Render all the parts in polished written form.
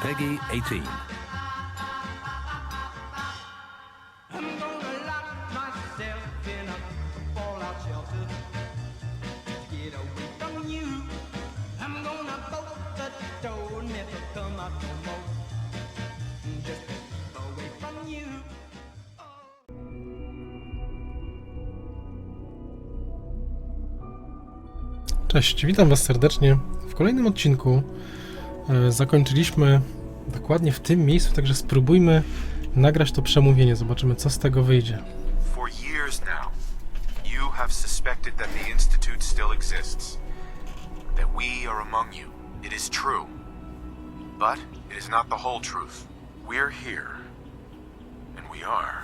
Peggy 18. Cześć, witam Was serdecznie. W kolejnym odcinku zakończyliśmy dokładnie w tym miejscu, także spróbujmy nagrać to przemówienie. Zobaczymy, co z tego wyjdzie. For years now, you have suspected that the Institute still exists. That we are among you. It is true. But it is not the whole truth. We're here. And we are.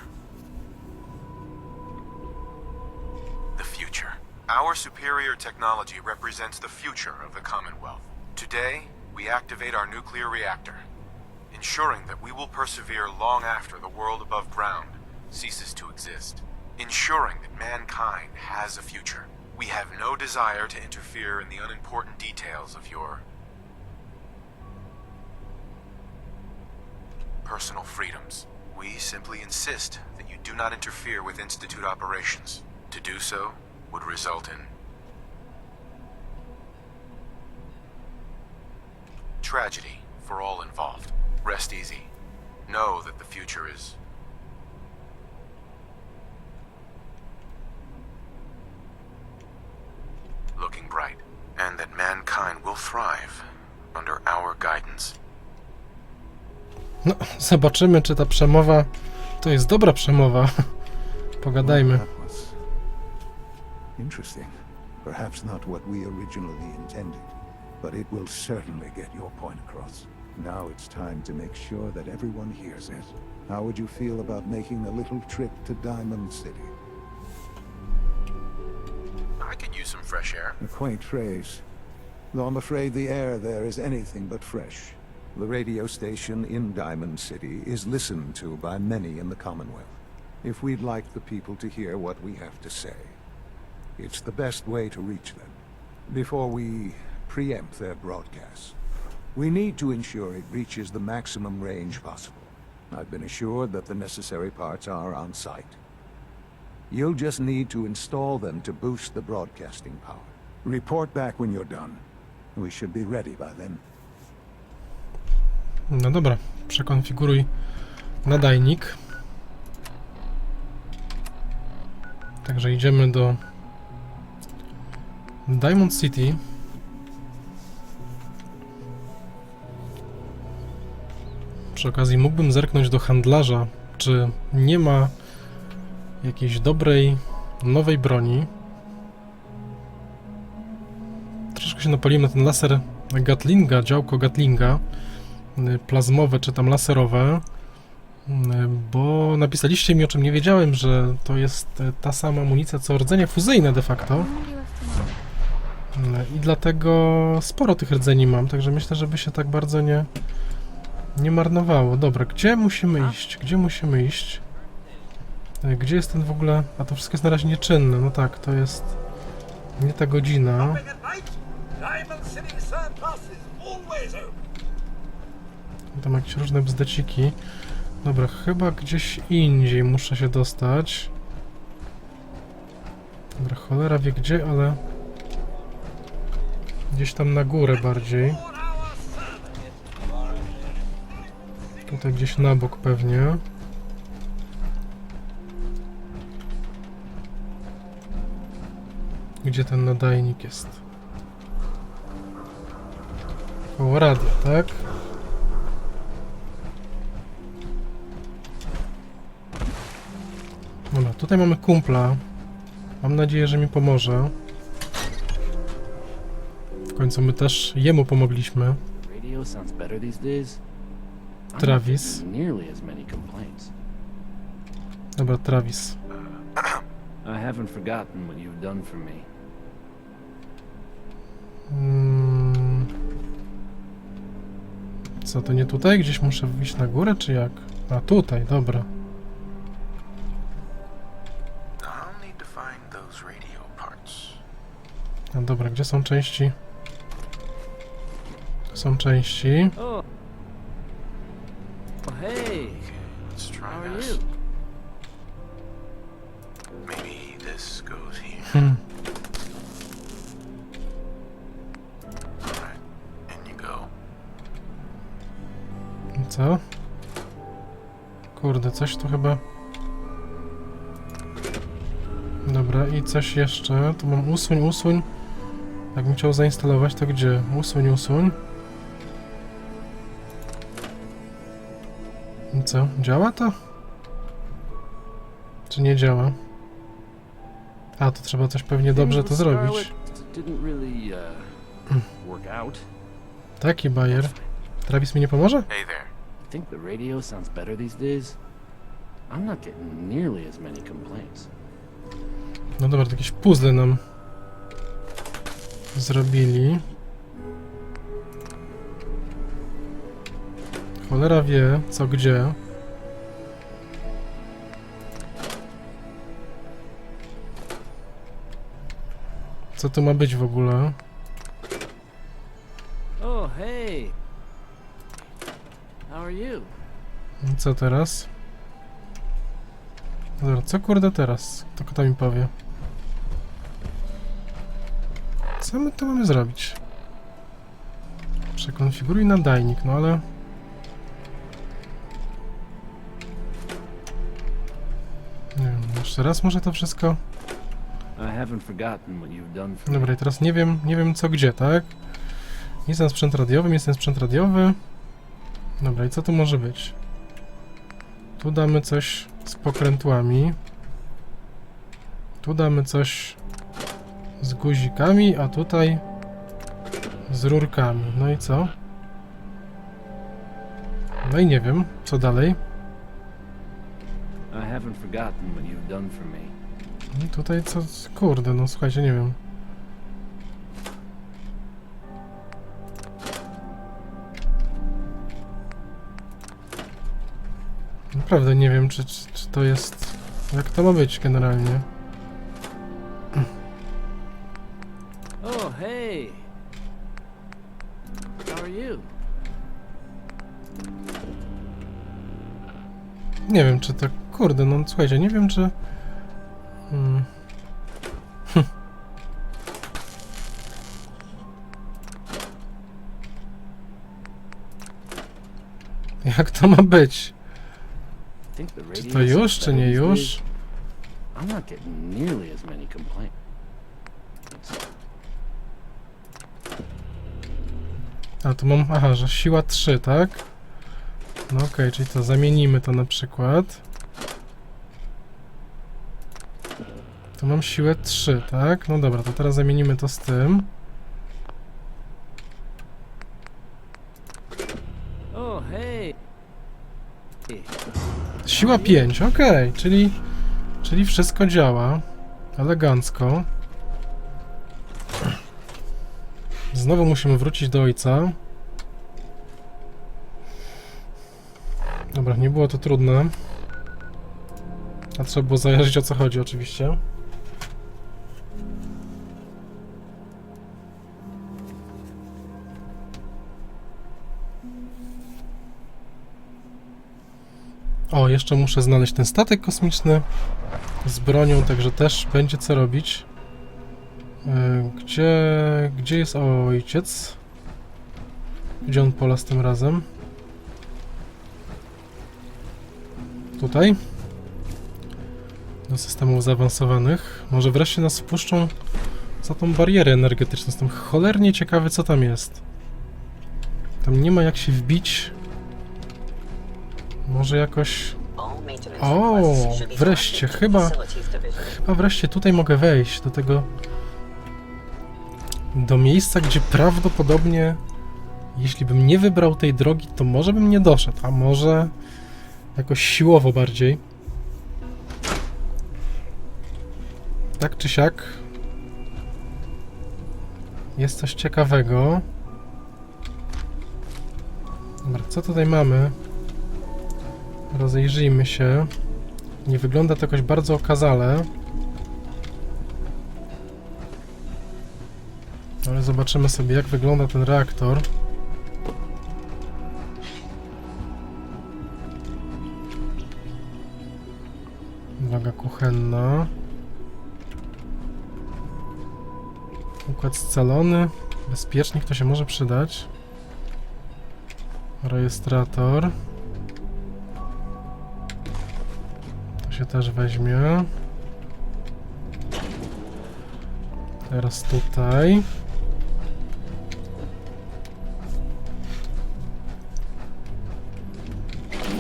The future. Our superior technology represents the future of the Commonwealth. Today, we activate our nuclear reactor, ensuring that we will persevere long after the world above ground ceases to exist. Ensuring that mankind has a future. We have no desire to interfere in the unimportant details of your personal freedoms. We simply insist that you do not interfere with Institute operations. To do so would result in tragedy for all involved. Rest easy. Know that the future is looking bright, and that mankind will thrive under our guidance. No, zobaczymy, czy ta przemowa to jest dobra przemowa. Pogadajmy. Interesting. Perhaps not what we originally intended, but it will certainly get your point across. Now it's time to make sure that everyone hears it. How would you feel about making a little trip to Diamond City? I could use some fresh air. A quaint phrase, though I'm afraid the air there is anything but fresh. The radio station in Diamond City is listened to by many in the Commonwealth. If we'd like the people to hear what we have to say, it's the best way to reach them. Before we preempt their broadcasts, we need to ensure it reaches the maximum range possible. I've been assured that the necessary parts are on site. You'll just need to install them to boost the broadcasting power. Report back when you're done. We should be ready by then. No dobra, przekonfiguruj nadajnik. Także idziemy do Diamond City. Przy okazji mógłbym zerknąć do handlarza, czy nie ma jakiejś dobrej, nowej broni. Troszkę się napaliłem na ten laser Gatlinga, działko Gatlinga, plazmowe czy tam laserowe, bo napisaliście mi, o czym nie wiedziałem, że to jest ta sama amunicja co rdzenie fuzyjne de facto. I dlatego sporo tych rdzeni mam, także myślę, żeby się tak bardzo nie marnowało. Dobra, gdzie musimy iść? Gdzie musimy iść? Gdzie jest ten w ogóle... A to wszystko jest na razie nieczynne. No tak, to jest nie ta godzina. Tam jakieś różne bzdeciki. Dobra, chyba gdzieś indziej muszę się dostać. Dobra, cholera wie gdzie, ale... Gdzieś tam na górę bardziej. Tutaj gdzieś na bok pewnie. Gdzie ten nadajnik jest? Koło radia, tak? Dobra, tutaj mamy kumpla. Mam nadzieję, że mi pomoże. W końcu my też jemu pomogliśmy. Travis. Dobra, Travis. I haven't forgotten what you've done for me. Co, to nie tutaj? Gdzieś muszę wyjść na górę, czy jak? A tutaj, dobra. No dobra, gdzie są części? Tu są części. hey. Let's try How are this. you? Maybe this goes here. Alright, in you go. Co? Kurde, coś tu chyba... Dobra, i coś jeszcze. Tu mam usuń, usuń. Jakbym chciał zainstalować, to gdzie? Usuń, usuń. I co? Działa to? Czy nie działa? A, to trzeba coś pewnie dobrze to zrobić. Didn't really work out. Taki bajer. Travis mi nie pomoże? Hey there. I think the radio sounds better these days. I'm not getting nearly as many complaints. No dobra, to jakieś puzzle nam zrobili. Cholera wie, co gdzie. Co to ma być w ogóle? Oh, hey. How are you? I co teraz? Dobra, co kurde teraz? To kto mi powie? Co my tu mamy zrobić? Przekonfiguruj nadajnik, no ale... Nie wiem, jeszcze raz może to wszystko? I haven't forgotten what you've done for me. Dobra, i teraz nie wiem co gdzie, tak? Jest ten sprzęt radiowy, jest ten sprzęt radiowy. Dobra, i co tu może być? Tu damy coś z pokrętłami. Tu damy coś z guzikami, a tutaj z rurkami. No i co? No i nie wiem, co dalej. I haven't forgotten what you've done for me. I tutaj co? Kurde, no słuchajcie, nie wiem. Naprawdę nie wiem, czy to jest... Jak to ma być generalnie? Oh, hey. How are you? Nie wiem, czy to... Kurde, no słuchajcie, nie wiem, czy... Jak to ma być? I think the Czy radio to już, sounds czy better nie these już? days. I'm not getting nearly as many complaints. A, tu mam... Aha, że siła 3, tak? No okej, czyli to zamienimy to na przykład. Tu mam siłę 3, tak? No dobra, to teraz zamienimy to z tym. Oh, hey. Siła 5, okej, czyli wszystko działa elegancko. Znowu musimy wrócić do ojca. Dobra, nie było to trudne. A trzeba było zajarzyć, o co chodzi oczywiście. O, jeszcze muszę znaleźć ten statek kosmiczny z bronią, także też będzie co robić. Gdzie jest ojciec? Gdzie on polas tym razem? Tutaj? Do systemów zaawansowanych. Może wreszcie nas wpuszczą za tą barierę energetyczną. Jestem cholernie ciekawy, co tam jest. Tam nie ma jak się wbić. Może jakoś... O, wreszcie, chyba wreszcie tutaj mogę wejść do tego... Do miejsca, gdzie prawdopodobnie, jeśli bym nie wybrał tej drogi, to może bym nie doszedł, a może jakoś siłowo bardziej. Tak czy siak jest coś ciekawego. Dobra, co tutaj mamy? Rozejrzyjmy się. Nie wygląda to jakoś bardzo okazale. Ale zobaczymy sobie, jak wygląda ten reaktor. kuchenna. Układ scalony. Bezpiecznik to się może przydać. Rejestrator. To się też weźmie. Teraz tutaj.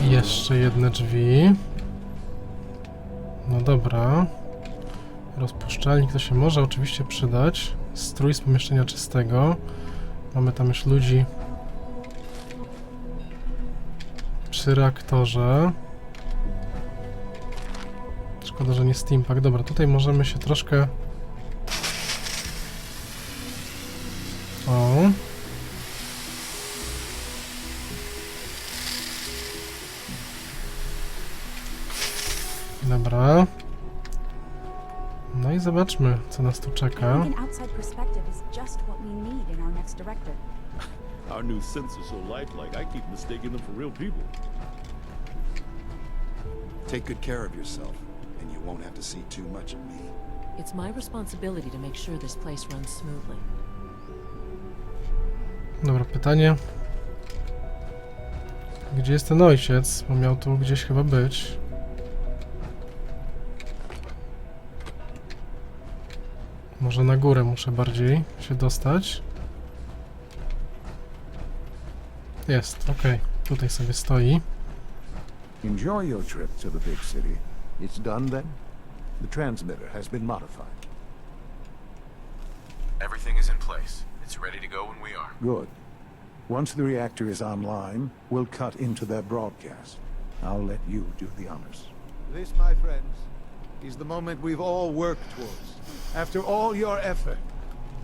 I jeszcze jedne drzwi. No dobra. Rozpuszczalnik to się może oczywiście przydać. Strój z pomieszczenia czystego. Mamy tam już ludzi przy reaktorze. Szkoda, że nie steampack. Dobra, tutaj możemy się troszkę... O. Dobra. No i zobaczmy, co nas tu czeka. An outside perspective is just what we need in our next director. Our new synths are so lifelike, I keep mistaking them for real people. Take good care of yourself, and you won't have to see too much of me. It's my responsibility to make sure this place runs smoothly. Dobra, pytanie. Gdzie jest ten ojciec? Bo miał tu gdzieś chyba być. Może na górę muszę bardziej się dostać. Jest, okej. Tutaj sobie stoi. Enjoy your trip to the big city. It's done then? The transmitter has been modified. Everything is in place. It's ready to go when we are. Good. Once the reactor is online, we'll cut into their broadcast. I'll let you do the honors. This, my friends, is the moment we've all worked towards. After all your effort,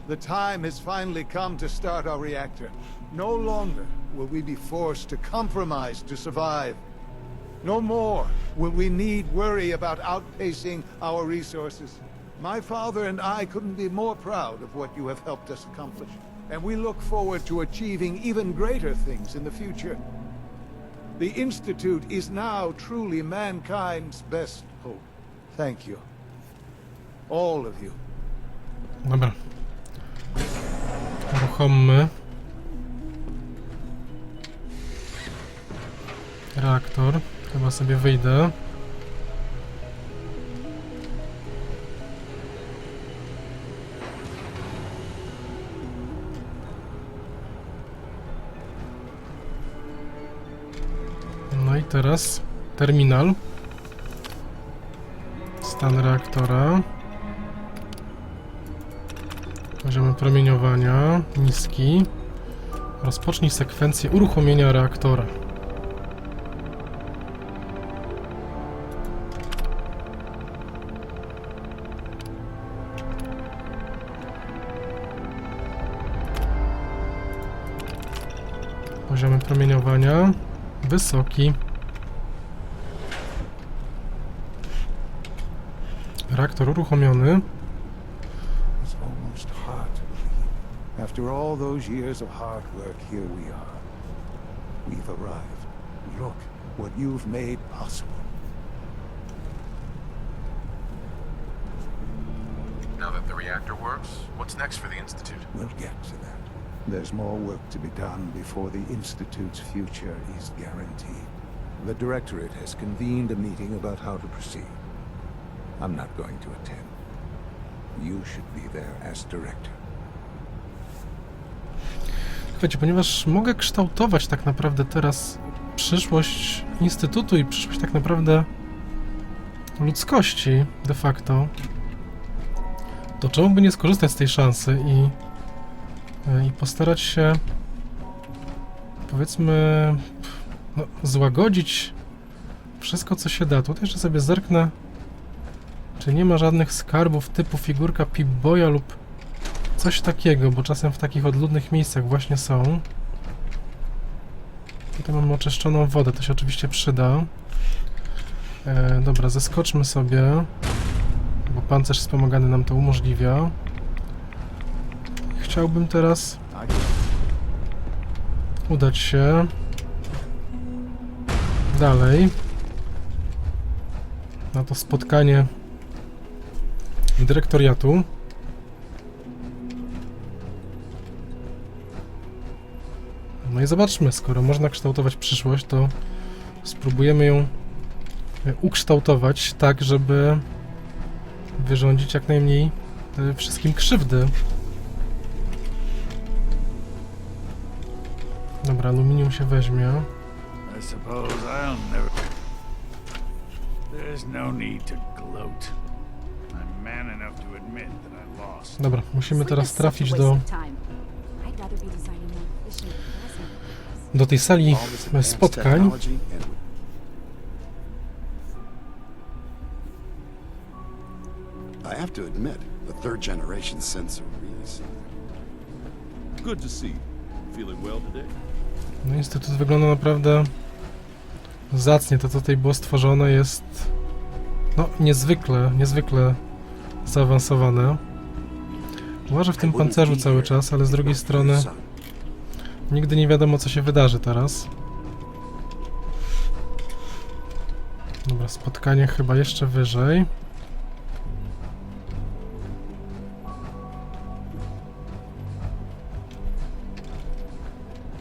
the time has finally come to start our reactor. No longer will we be forced to compromise to survive. No more will we need worry about outpacing our resources. My father and I couldn't be more proud of what you have helped us accomplish, and we look forward to achieving even greater things in the future. The Institute is now truly mankind's best hope. Thank you. All of you. Dobra. Uruchommy. Reaktor. Chyba sobie wyjdę. No i teraz terminal. Stan reaktora. Poziomy promieniowania niski. Rozpocznij sekwencję uruchomienia reaktora. Poziomy promieniowania wysoki. Reaktor uruchomiony. It's almost hard to believe. After all those years of hard work, here we are. We've arrived. Look what you've made possible. Now that the reactor works, what's next for the Institute? We'll get to that. There's more work to be done before the Institute's future is guaranteed. The Directorate has convened a meeting about how to proceed. I'm not going to attend. You should be there as Director. Słuchajcie, ponieważ mogę kształtować tak naprawdę teraz przyszłość Instytutu i przyszłość tak naprawdę ludzkości de facto, to czemu by nie skorzystać z tej szansy i postarać się, powiedzmy, no, złagodzić wszystko, co się da. Tutaj jeszcze sobie zerknę, czy nie ma żadnych skarbów typu figurka Pip-Boya lub coś takiego, bo czasem w takich odludnych miejscach właśnie są. Tutaj mamy oczyszczoną wodę, to się oczywiście przyda. Dobra, zeskoczmy sobie, bo pancerz wspomagany nam to umożliwia. Chciałbym teraz udać się dalej na to spotkanie dyrektoriatu. No i zobaczmy, skoro można kształtować przyszłość, to spróbujemy ją ukształtować tak, żeby wyrządzić jak najmniej wszystkim krzywdy. Dobra, aluminium się weźmie. I suppose I'll never... There's no need to gloat. I'm man enough to admit that I lost. Dobra, musimy Sleep teraz is trafić such a do, waste of time. I'd rather be designing more efficient present. do tej sali All this advanced spotkań. technology and I have to admit, the third generation sensor is... Good to see you. Feeling well today? No instytut wygląda naprawdę zacnie. To, co tutaj było stworzone, jest no niezwykle zaawansowane. Łażę w tym pancerzu cały czas, ale z drugiej strony nigdy nie wiadomo, co się wydarzy teraz. Dobra, spotkanie chyba jeszcze wyżej.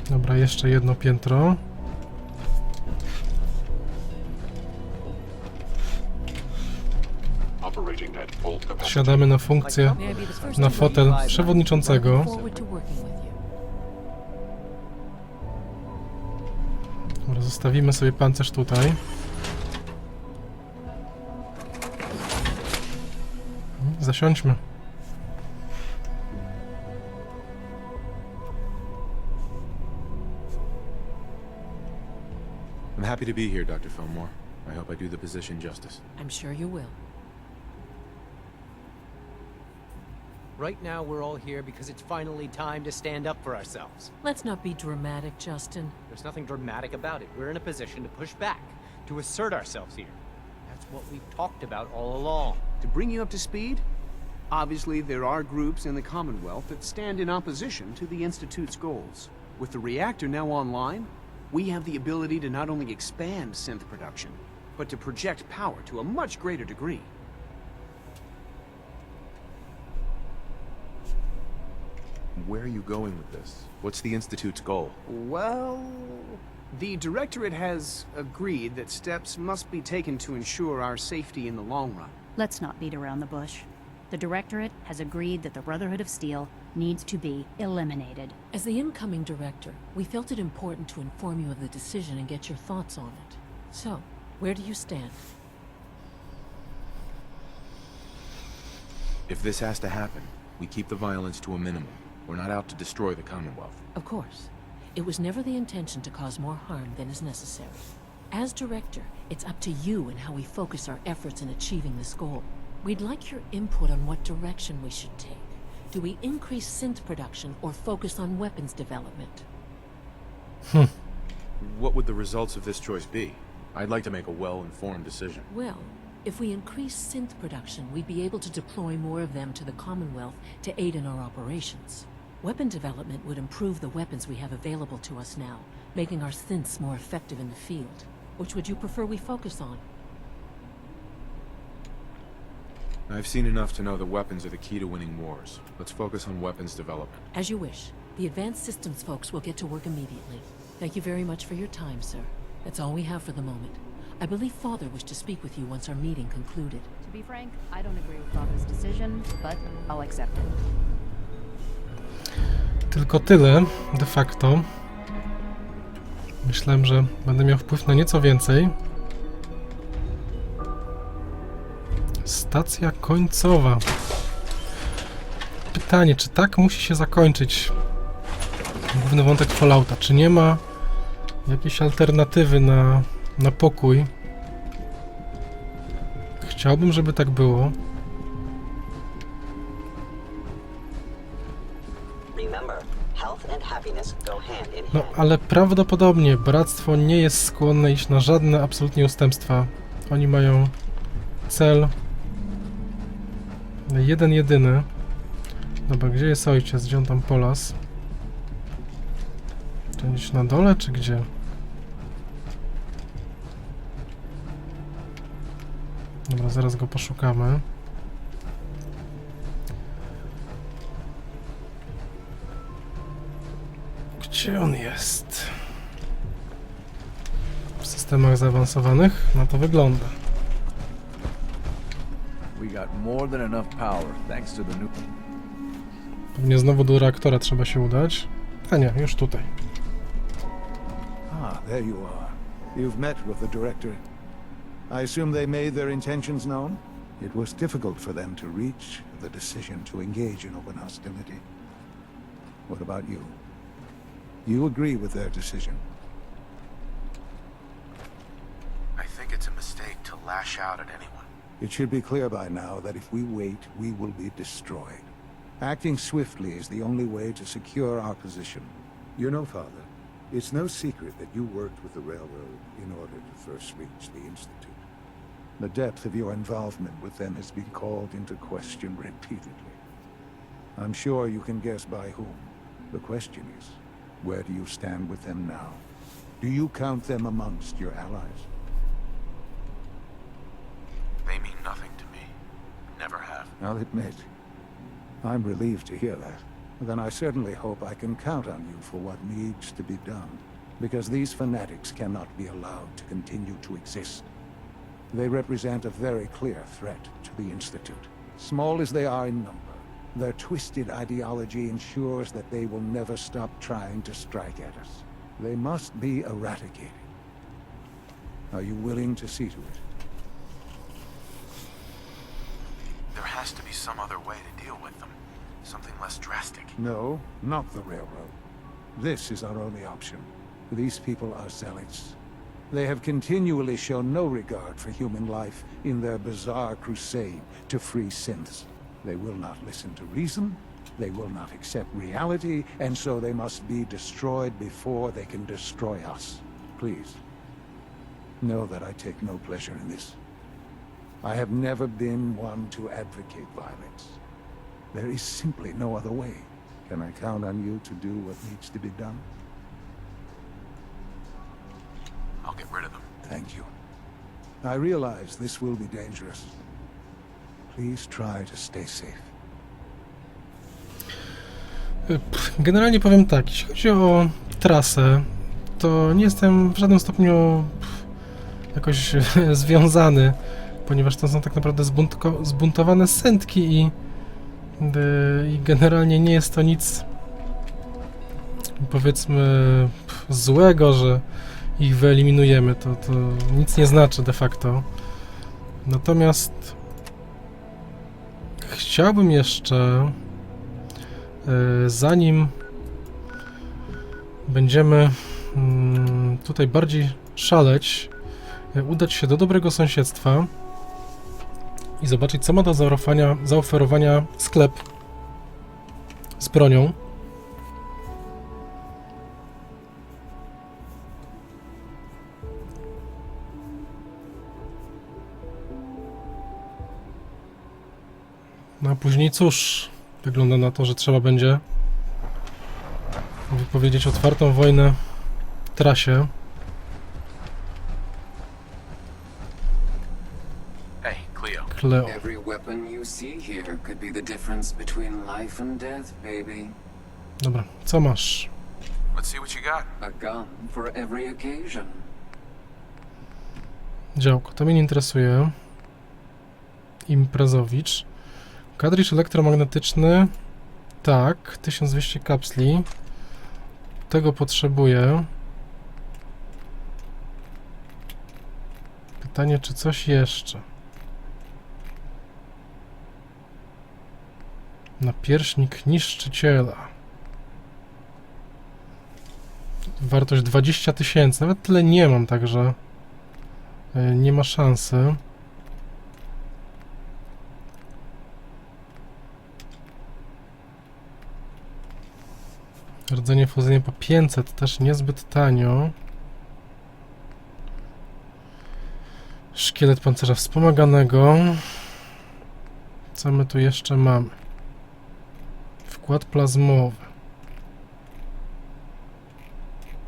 Dobra, jeszcze jedno piętro. Siadamy na funkcję, May I be the first na to fotel przewodniczącego. look forward to working with you. Dobra, zostawimy sobie pancerz tutaj. Zasiądźmy. I'm happy to be here, Dr. Fillmore. I hope I do the position justice. I'm sure you will. Right now, we're all here because it's finally time to stand up for ourselves. Let's not be dramatic, Justin. There's nothing dramatic about it. We're in a position to push back, to assert ourselves here. That's what we've talked about all along. To bring you up to speed, obviously there are groups in the Commonwealth that stand in opposition to the Institute's goals. With the reactor now online, we have the ability to not only expand synth production, but to project power to a much greater degree. Where are you going with this? What's the Institute's goal? Well, the Directorate has agreed that steps must be taken to ensure our safety in the long run. Let's not beat around the bush. The Directorate has agreed that the Brotherhood of Steel needs to be eliminated. As the incoming director, we felt it important to inform you of the decision and get your thoughts on it. So, where do you stand? If this has to happen, we keep the violence to a minimum. We're not out to destroy the Commonwealth. Of course. It was never the intention to cause more harm than is necessary. As director, it's up to you and how we focus our efforts in achieving this goal. We'd like your input on what direction we should take. Do we increase synth production or focus on weapons development? What would the results of this choice be? I'd like to make a well-informed decision. Well, if we increase synth production, we'd be able to deploy more of them to the Commonwealth to aid in our operations. Weapon development would improve the weapons we have available to us now, making our synths more effective in the field. Which would you prefer we focus on? I've seen enough to know that weapons are the key to winning wars. Let's focus on weapons development. As you wish. The Advanced Systems folks will get to work immediately. Thank you very much for your time, sir. That's all we have for the moment. I believe Father wished to speak with you once our meeting concluded. To be frank, I don't agree with Father's decision, but I'll accept it. Tylko tyle, de facto. Myślałem, że będę miał wpływ na nieco więcej. Stacja końcowa. Pytanie, czy tak musi się zakończyć główny wątek Fallouta? Czy nie ma jakiejś alternatywy na pokój? Chciałbym, żeby tak było. No, ale prawdopodobnie Bractwo nie jest skłonne iść na żadne absolutnie ustępstwa. Oni mają cel jeden jedyny. Dobra, gdzie jest ojciec? Gdzie on tam polas? Czy gdzieś na dole, czy gdzie? Dobra, zaraz go poszukamy. Gdzie on jest? W systemach zaawansowanych? No to wygląda. We got more than enough power, thanks to the new... Pewnie znowu do reaktora trzeba się udać. A nie, już tutaj. Ah, there you are. You've met with the director. I assume they made their intentions known? It was difficult for them to reach the decision to engage in open hostility. What about you? You agree with their decision? I think it's a mistake to lash out at anyone. It should be clear by now that if we wait, we will be destroyed. Acting swiftly is the only way to secure our position. You know, Father, it's no secret that you worked with the railroad in order to first reach the Institute. The depth of your involvement with them has been called into question repeatedly. I'm sure you can guess by whom. The question is, where do you stand with them now? Do you count them amongst your allies? They mean nothing to me. Never have. I'll admit, I'm relieved to hear that. Then I certainly hope I can count on you for what needs to be done, because these fanatics cannot be allowed to continue to exist. They represent a very clear threat to the Institute. Small as they are in number, their twisted ideology ensures that they will never stop trying to strike at us. They must be eradicated. Are you willing to see to it? There has to be some other way to deal with them. Something less drastic. No, not the railroad. This is our only option. These people are zealots. They have continually shown no regard for human life in their bizarre crusade to free synths. They will not listen to reason, they will not accept reality, and so they must be destroyed before they can destroy us. Please, know that I take no pleasure in this. I have never been one to advocate violence. There is simply no other way. Can I count on you to do what needs to be done? I'll get rid of them. Thank you. I realize this will be dangerous. Please try to stay safe. Generalnie powiem tak, jeśli chodzi o trasę, to nie jestem w żadnym stopniu jakoś związany, ponieważ to są tak naprawdę zbuntowane sętki i generalnie nie jest to nic, powiedzmy, złego, że ich wyeliminujemy. To nic nie znaczy de facto. Natomiast chciałbym jeszcze, zanim będziemy tutaj bardziej szaleć, udać się do dobrego sąsiedztwa i zobaczyć, co ma do zaoferowania sklep z bronią. No a później cóż, wygląda na to, że trzeba będzie wypowiedzieć otwartą wojnę trasie. Hey, Cleo. Every weapon you see here could be the difference between life and death, baby. Dobra, co masz? Let's see what you got. A gun for every occasion. Działko, to mnie nie interesuje. Imprezowicz. Kadricz elektromagnetyczny. Tak, 1200 kapsli. Tego potrzebuję. Pytanie, czy coś jeszcze? Napierśnik niszczyciela. Wartość 20 000. Nawet tyle nie mam, także nie ma szansy. Rdzenie fuzyjne po 500, też niezbyt tanio. Szkielet pancerza wspomaganego. Co my tu jeszcze mamy? Wkład plazmowy.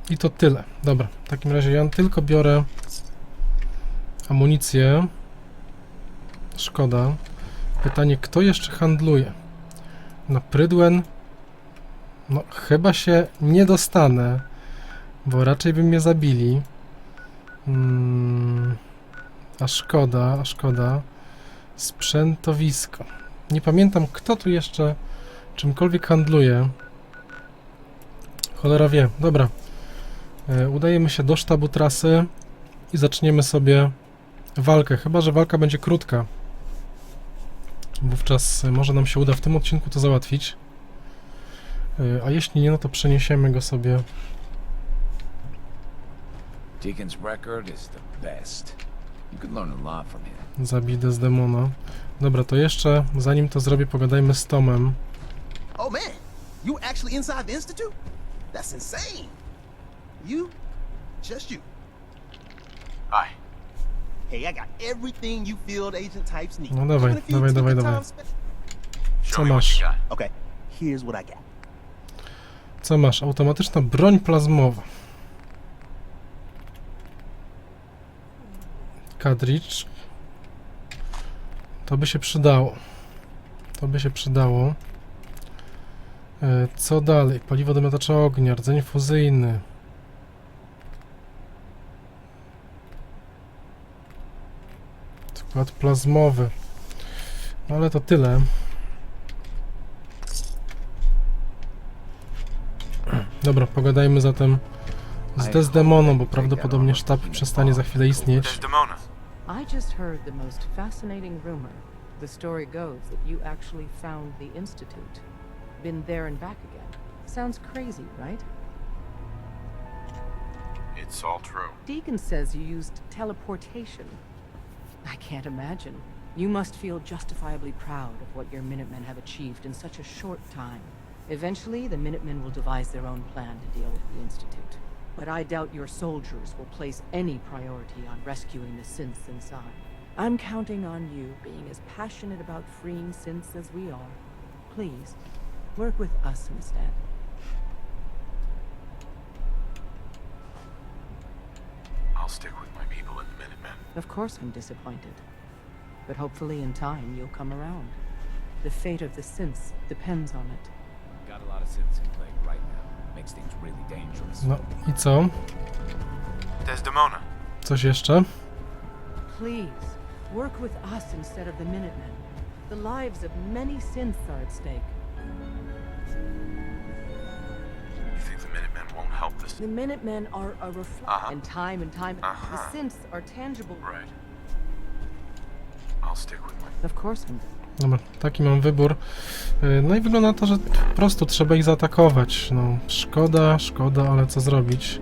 I to tyle. Dobra, w takim razie ja tylko biorę amunicję. Szkoda. Pytanie, kto jeszcze handluje? Na Prydwen No, chyba się nie dostanę, bo raczej by mnie zabili. A szkoda, a szkoda. Sprzętowisko. Nie pamiętam, kto tu jeszcze czymkolwiek handluje. Cholera wie. Dobra. Udajemy się do sztabu trasy i zaczniemy sobie walkę. Chyba że walka będzie krótka. Wówczas może nam się uda w tym odcinku to załatwić. A jeśli nie, no to przeniesiemy go sobie. Deacon's record is the best. You could learn a lot from him. Zabidę z demona. Dobra, to jeszcze zanim to zrobię, pogadajmy z Tomem. Oh man, you actually inside the institute? That's insane. You, just you. Hi. Hey, I got everything you field agent types need. No dawaj, Even if you dawaj, took the dawaj. time Co masz? Okay, here's what I got. Co masz? Automatyczna broń plazmowa. Kadricz. To by się przydało. To by się przydało. Co dalej? Paliwo do miotacza ognia, rdzeń fuzyjny. Skład plazmowy. No ale to tyle. Dobra, pogadajmy zatem z Desdemoną, bo prawdopodobnie sztab przestanie za chwilę istnieć. Desdemona. I just heard the most fascinating rumor. The story goes that you actually found the Institute. Been there and back again. Sounds crazy, right? It's all true. Deacon says you used teleportation. I can't imagine. You must feel justifiably proud of what your Minutemen have achieved in such a short time. Eventually, the Minutemen will devise their own plan to deal with the Institute. But I doubt your soldiers will place any priority on rescuing the synths inside. I'm counting on you being as passionate about freeing synths as we are. Please, work with us instead. I'll stick with my people and the Minutemen. Of course I'm disappointed. But hopefully in time you'll come around. The fate of the synths depends on it. Got a lot of synths in play right now. Makes things really dangerous. No i co? Desdemona. Coś jeszcze? Please, work with us instead of the Minutemen. The lives of many synths are at stake. You think the Minutemen won't help this? The Minutemen are a reflection. And time, the synths are tangible. Right. I'll stick with my... Of course I'm. Dobra, taki mam wybór. No i wygląda na to, że po prostu trzeba ich zaatakować. No, szkoda, szkoda, ale co zrobić?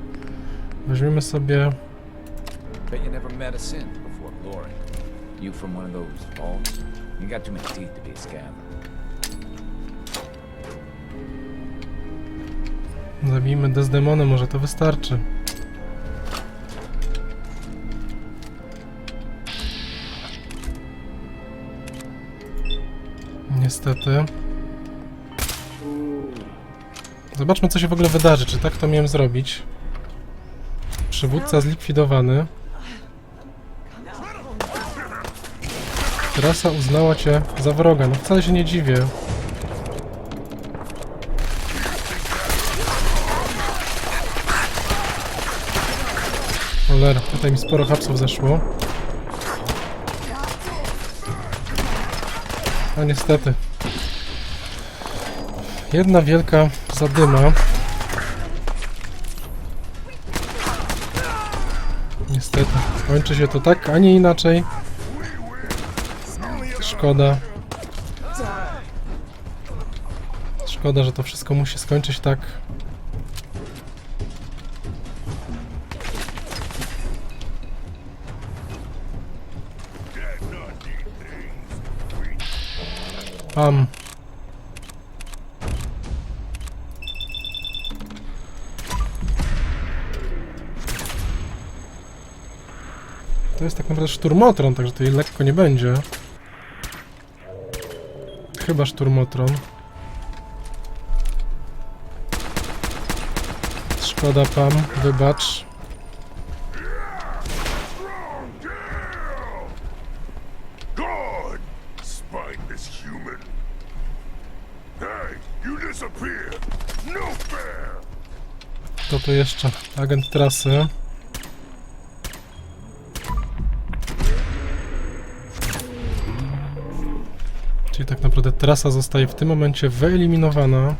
Weźmiemy sobie... Bet you never met a synth before, Glory. You from one of those vaults? You got too many teeth to be a scammer. Zabijmy Desdemonę, może to wystarczy. Niestety. Zobaczmy, co się w ogóle wydarzy. Czy tak to miałem zrobić? Przywódca zlikwidowany. Rasa uznała cię za wroga. No wcale się nie dziwię. Cholera, tutaj mi sporo hapsów zeszło. A niestety. Jedna wielka zadyma. Niestety. Kończy się to tak, a nie inaczej. Szkoda. Szkoda, że to wszystko musi skończyć tak. Pam. To jest tak naprawdę szturmotron, także to jej lekko nie będzie. Chyba szturmotron. Szkoda, Pam, wybacz. Spineless human. Hey, you disappear. No! Kto tu jeszcze? Agent trasy. Czyli tak naprawdę trasa zostaje w tym momencie wyeliminowana.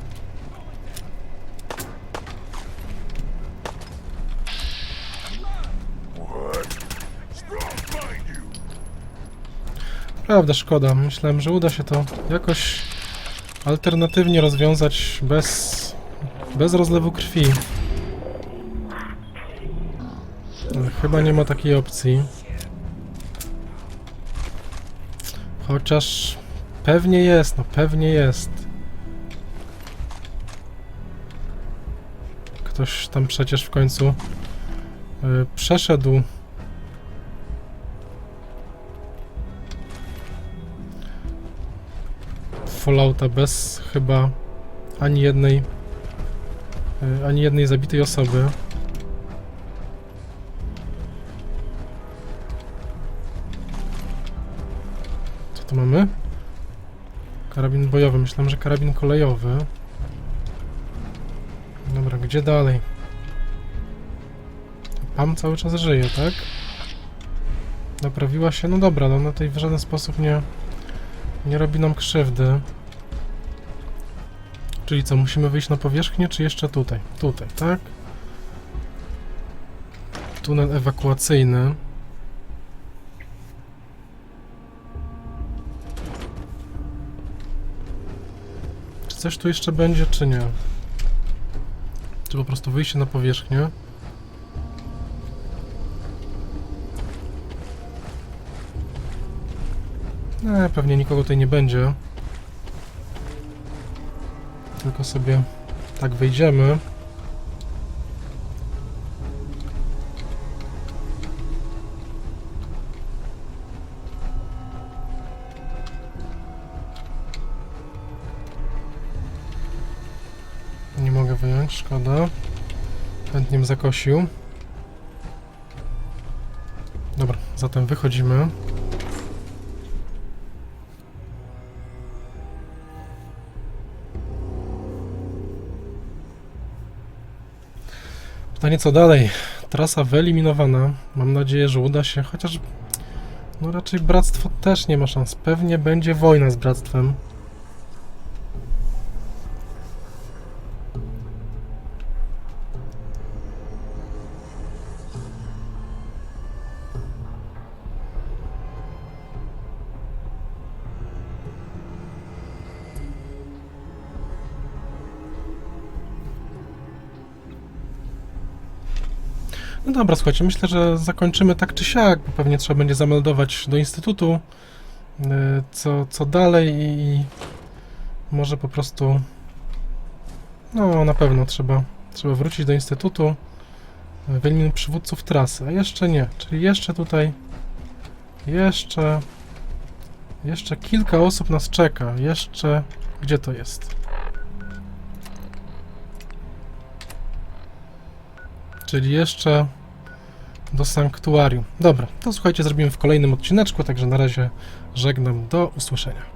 Prawda, szkoda. Myślałem, że uda się to jakoś alternatywnie rozwiązać bez rozlewu krwi. Ale chyba nie ma takiej opcji. Chociaż pewnie jest, no pewnie jest. Ktoś tam przecież w końcu przeszedł Fallouta bez chyba ani jednej zabitej osoby. Co tu mamy? Karabin bojowy. Myślałem, że karabin kolejowy. Dobra, gdzie dalej? Pam cały czas żyje, tak? Naprawiła się? No dobra, no na tej w żaden sposób nie robi nam krzywdy. Czyli co, musimy wyjść na powierzchnię, czy jeszcze tutaj? Tutaj, tak? Tunel ewakuacyjny. Czy coś tu jeszcze będzie, czy nie? Czy po prostu wyjście na powierzchnię? Pewnie nikogo tutaj nie będzie. Tylko sobie tak wejdziemy. Nie mogę wyjąć, szkoda. Chętnie bym zakosił. Dobra, zatem wychodzimy. Pytanie co dalej? Trasa wyeliminowana. Mam nadzieję, że uda się, chociaż no raczej bractwo też nie ma szans. Pewnie będzie wojna z bractwem. No dobra, słuchajcie, myślę, że zakończymy tak czy siak, bo pewnie trzeba będzie zameldować do instytutu, co dalej i może po prostu, no na pewno trzeba wrócić do instytutu, wyeliminować przywódców trasy, a jeszcze nie, czyli jeszcze tutaj, jeszcze kilka osób nas czeka, gdzie to jest? Czyli jeszcze do sanktuarium. Dobra, to słuchajcie, zrobimy w kolejnym odcineczku, także na razie żegnam, do usłyszenia.